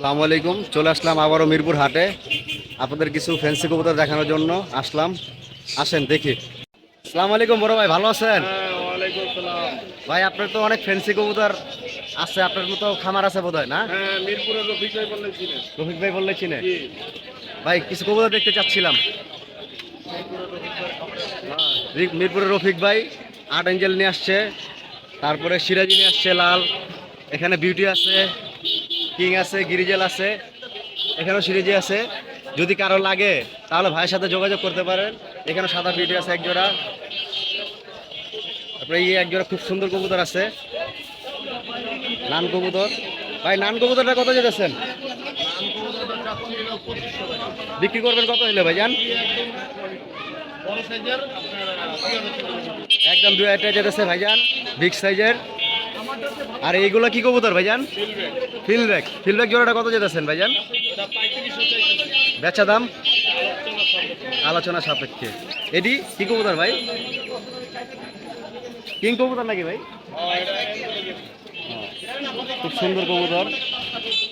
আসসালামু আলাইকুম। চলে আসলাম আবারও মিরপুর হাটে আপনাদের কিছু ফ্যান্সি কবুতর দেখানোর জন্য আসলাম। আসেন দেখি। আসসালামু আলাইকুম বড় ভাই, ভালো আছেন? ওয়ালাইকুম আসসালাম। ভাই আপনার তো অনেক ফ্যান্সি কবুতর আছে, আপনার মতো খামার আছে বোধ হয় না? হ্যাঁ, মিরপুরের রফিক ভাই বললেন ছিলেন। রফিক ভাই বললে চিনে? জি। ভাই কিছু কবুতর দেখতে চাচ্ছিলাম। মিরপুরের রফিক ভাই আট এঞ্জেল নিয়ে আসছে, তারপরে সিরাজি নিয়ে আসছে লাল, এখানে বিউটি আছে, কিং আছে, গিরিজেল আছে, এখানেও সিরিজি আছে। যদি কারো লাগে তাহলে ভাইয়ের সাথে যোগাযোগ করতে পারেন। এখানে সাদা বিউটি আছে এক জোড়া, তারপরে এই এক জোড়া খুব সুন্দর কবুতর আছে, নান কবুতর। ভাই নান কবুতরটা কত যেতেছেন? বিক্রি করবেন কত হইলে ভাইজান? একদম 2,000 টাকা যেতেছে ভাইজান, বিগ সাইজের। আর এইগুলো কি কবুতর ভাইজান? ফিলব্যাক। ফিলব্যাক জোড়াটা কত যেতেছেন ভাইজান? বেচা দাম আলোচনা সাপেক্ষে। এটি কি কবুতর ভাই? কিং কবুতর নাকি ভাই? খুব সুন্দর কবুতর।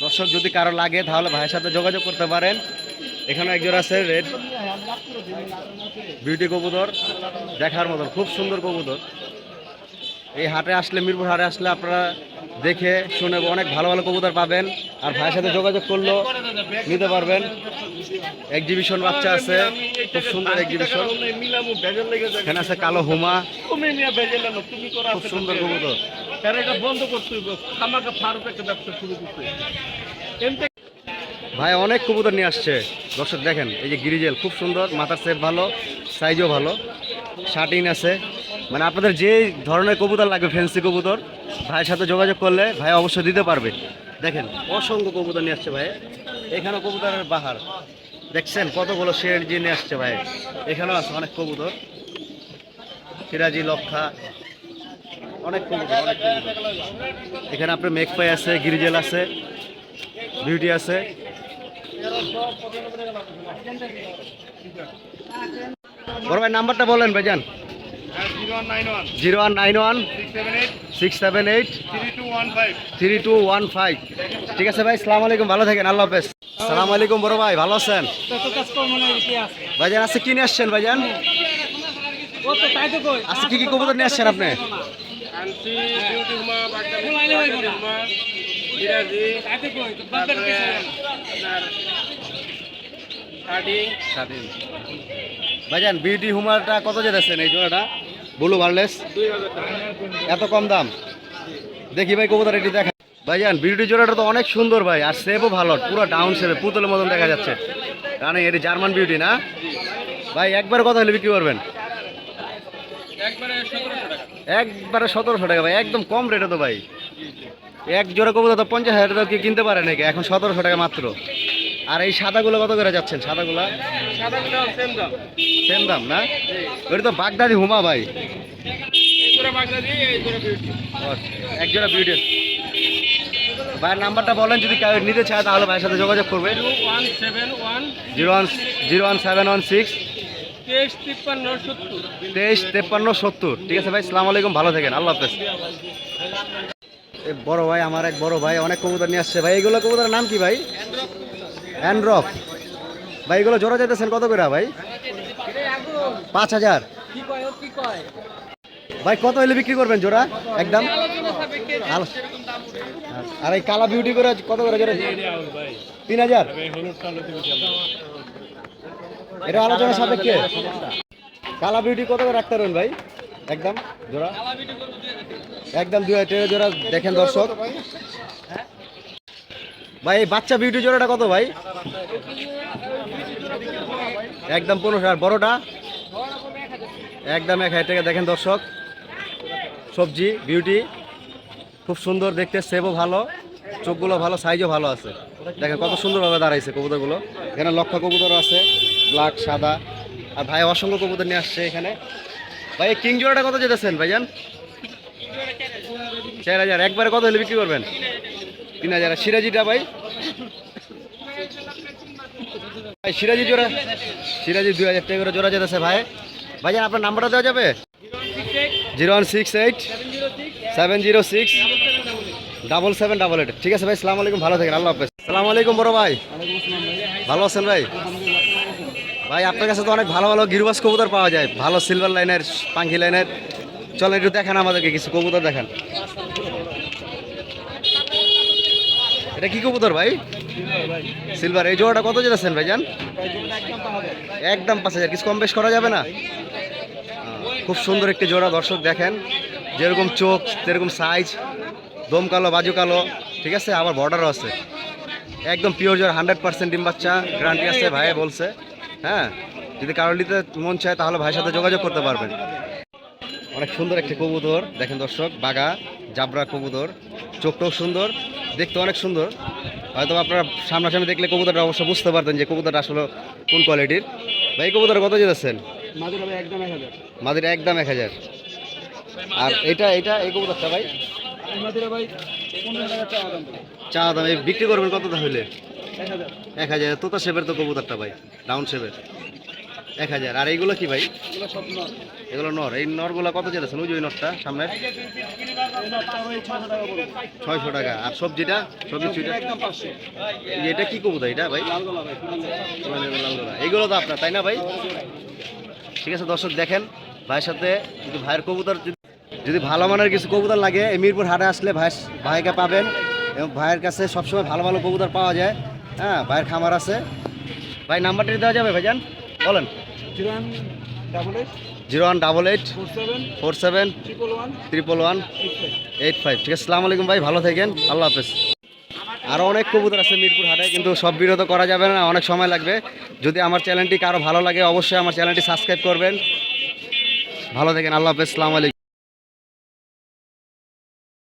দর্শক যদি কারো লাগে তাহলে ভাইয়ের সাথে যোগাযোগ করতে পারেন। এখানে একজন আছে রেড বিউটি কবুতর, দেখার মতন খুব সুন্দর কবুতর। এই হাটে আসলে, মিরপুর হাটে আসলে আপনারা দেখে শুনে অনেক ভালো ভালো কবুতর পাবেন। আর ভাইয়ের সাথে যোগাযোগ করলেও নিতে পারবেন। এক্সিবিশন বাচ্চা আছে, খুব সুন্দর এক্সিবিশন। এখানে আছে কালো হুমা, খুব সুন্দর কবুতর। ভাই অনেক কবুতর নিয়ে আসছে। দর্শক দেখেন, এই যে গিরিজেল খুব সুন্দর, মাথার সেট ভালো, সাইজও ভালো, শার্টিন আছে। মানে আপনাদের যে ধরনের কবুতর লাগবে ফ্যান্সি কবুতর, ভাইয়ের সাথে যোগাযোগ করলে ভাই অবশ্যই দিতে পারবে। দেখেন অসংখ্য কবুতর নিয়ে আসছে ভাই। এখানেও কবুতরের বাহার দেখছেন, কতগুলো শেড যে নিয়ে আসছে ভাই। এখানেও আছে অনেক কবুতর, সিরাজি, লক্ষা, অনেক কবুতর, অনেক কবুতর। এখানে আপনার মেঘপাই আছে, গিরিজেল আছে, বিউটি আছে। বড় ভাই নাম্বারটা বলেন ভাইজান। 0191-678-3215। ঠিক আছে ভাই, সালাম আলাইকুম, ভালো থাকেন, আল্লাহ হাফেজ। সালাম আলাইকুম বড় ভাই, ভালো আছেন? ভাইজান আজকে কি নিয়ে আসছেন ভাইজান? আজকে কি কি কবুতর নিয়ে আসছেন আপনি? ভাইজান বিউটি হুমারটা কত যেতেছেন এই জোড়াটা? ব্লু বার্লেস, এত কম দাম? দেখি ভাই কবুতর এটি দেখা। ভাইজান বিউটি জোড়াটা তো অনেক সুন্দর ভাই, আর শেপও ভালো, পুরো ডাউন শেপে পুতুলের মতন দেখা যাচ্ছে। কারণ এটি জার্মান বিউটি না ভাই? একবারে কত হলে বিক্রি করবেন? একবারে 1700 টাকা ভাই, একদম কম রেটে তো ভাই। এক জোড়া কবুতর তো 50,000 টাকা কিনতে পারে নাকি, এখন 1700 টাকা মাত্র। আর এই সাদাগুলো কত করে যাচ্ছেন? সাদাগুলো সেম দাম না? ওটা তো বাগদাদি হুমা ভাই, এক জোড়া বিউটি। ভাইয়ের নাম্বারটা বলেন, যদি কেউ নিতে চায় তাহলে ভাইয়ের সাথে যোগাযোগ করবে। 01716 235370। ঠিক আছে ভাই, সালাম আলাইকুম, ভালো থাকেন, আল্লাহ হাফেজ। বড় ভাই, আমার এক বড় ভাই অনেক কবুতর নিয়ে আসছে ভাই। এগুলো কবুতরের নাম কি ভাই? অ্যান্ড্রফ ভাই। এগুলো জোড়া যাইতেছেন কত করে ভাই? 5000 ভাই। কত হলে বিক্রি করবেন জোড়া একদম? আর এই কালা বিউটি করে কত করে জোড়া? 3000। এটা আলোচনা সাপেক্ষে। কালা বিউটি কত করে রাখতে পারবেন ভাই একদম জোড়া? একদম 2000 টাকা জোড়া। দেখেন দর্শক ভাই, এই বাচ্চা বিউটি জোড়াটা কত ভাই? একদম 1500। আর বড়টা? একদম 1000 টাকা। দেখেন দর্শক, সবজি বিউটি খুব সুন্দর দেখতে, সেবও ভালো, চোখগুলো ভালো, সাইজও ভালো আছে। দেখেন কত সুন্দরভাবে দাঁড়াইছে কবুতরগুলো। এখানে লক্ষা কবুতর আছে, ব্ল্যাক, সাদা। আর ভাই অসংখ্য কবুতর নিয়ে আসছে এখানে। ভাই কিং জোড়াটা কত যেতেছেন ভাইজান? 4000। একবারে কত হলে বিক্রি করবেন? 3000। সিরাজিটা ভাই? ভাই সিরাজি জোড়া, সিরাজি 2000 টাকা করে জোড়া যেতেছে ভাই। ভাইজান আপনার নাম্বারটা দেওয়া যাবে? 0168 706 7788। ঠিক আছে ভাই, সালাম আলাইকুম, ভালো থাকেন, আল্লাহ হাফেজ। সালামু আলাইকুম বড় ভাই, ভালো আছেন ভাই? ভাই আপনার কাছে তো অনেক ভালো ভালো গিরবাস কবুতর পাওয়া যায়, ভালো সিলভার লাইনের, পাঙ্কি লাইনের। চলেন একটু দেখান আমাদেরকে কিছু কবুতর দেখান। এটা কি কবুতর ভাই? সিলভার। এই জোড়াটা কত যেতেছেন ভাইজান? একদম 5,000। কিছু কম বেশ করা যাবে না? খুব সুন্দর একটি জোড়া, দর্শক দেখেন, যেরকম চোখ সেরকম সাইজ, দম কালো বাজু কালো, ঠিক আছে, আবার বর্ডারও আছে। একদম পিওর জোড়া, 100% ডিম বাচ্চা গ্যারান্টি আছে, ভাই বলছে। হ্যাঁ, যদি কারো নিতে মন চায় তাহলে ভাইয়ের সাথে যোগাযোগ করতে পারবেন। অনেক সুন্দর একটি কবুতর দেখেন দর্শক, বাগা জাবরা কবুতর, চোখটাও সুন্দর, দেখতে অনেক সুন্দর। হয়তো আপনারা সামনাসামনি দেখলে কবুতরটা অবশ্য বুঝতে পারতেন যে কবুতরটা আসলে কোন কোয়ালিটির। ভাই কবুতর কত যেতেছেন? মাদির একদম 1,000। আর এটা এটা এই কবুতরটা ভাই চা দাম, এই বিক্রি করবেন কত হইলে? 1,000। তোতা শেপের তো কবুতরটা ভাই, রাউন্ড শেপের, 1,000। আর এইগুলো কি ভাই? এগুলো নর। এই নরগুলো কত যেতেছেন? ওই যে ওই নরটা সামনে 600 টাকা। আর সবজিটা, সবজি এটা কি কবুতর এটা ভাই? লালগোলা। এইগুলো তো আপনার, তাই না ভাই? ঠিক আছে দর্শক দেখেন, ভাইয়ের সাথে যদি ভাইয়ের কবুতর যদি ভালো মানের কিছু কবুতর লাগে, এই মিরপুর হাটে আসলে ভাইকে পাবেন। এবং ভাইয়ের কাছে সবসময় ভালো ভালো কবুতর পাওয়া যায়। হ্যাঁ, ভাইয়ের খামার আছে। ভাই নাম্বারটা দেওয়া যাবে ভাইজান? বলেন। 018847111185। ঠিক আছে, আসসালামু আলাইকুম ভাই, ভালো থাকেন, আল্লাহ হাফেজ। আরও অনেক কবুতর আছে মিরপুর হাটে, কিন্তু সব বিরত করা যাবে না, অনেক সময় লাগবে। যদি আমার চ্যানেলটি কারো ভালো লাগে অবশ্যই আমার চ্যানেলটি সাবস্ক্রাইব করবেন। ভালো থাকেন, আল্লাহ হাফেজ, আসসালামু আলাইকুম।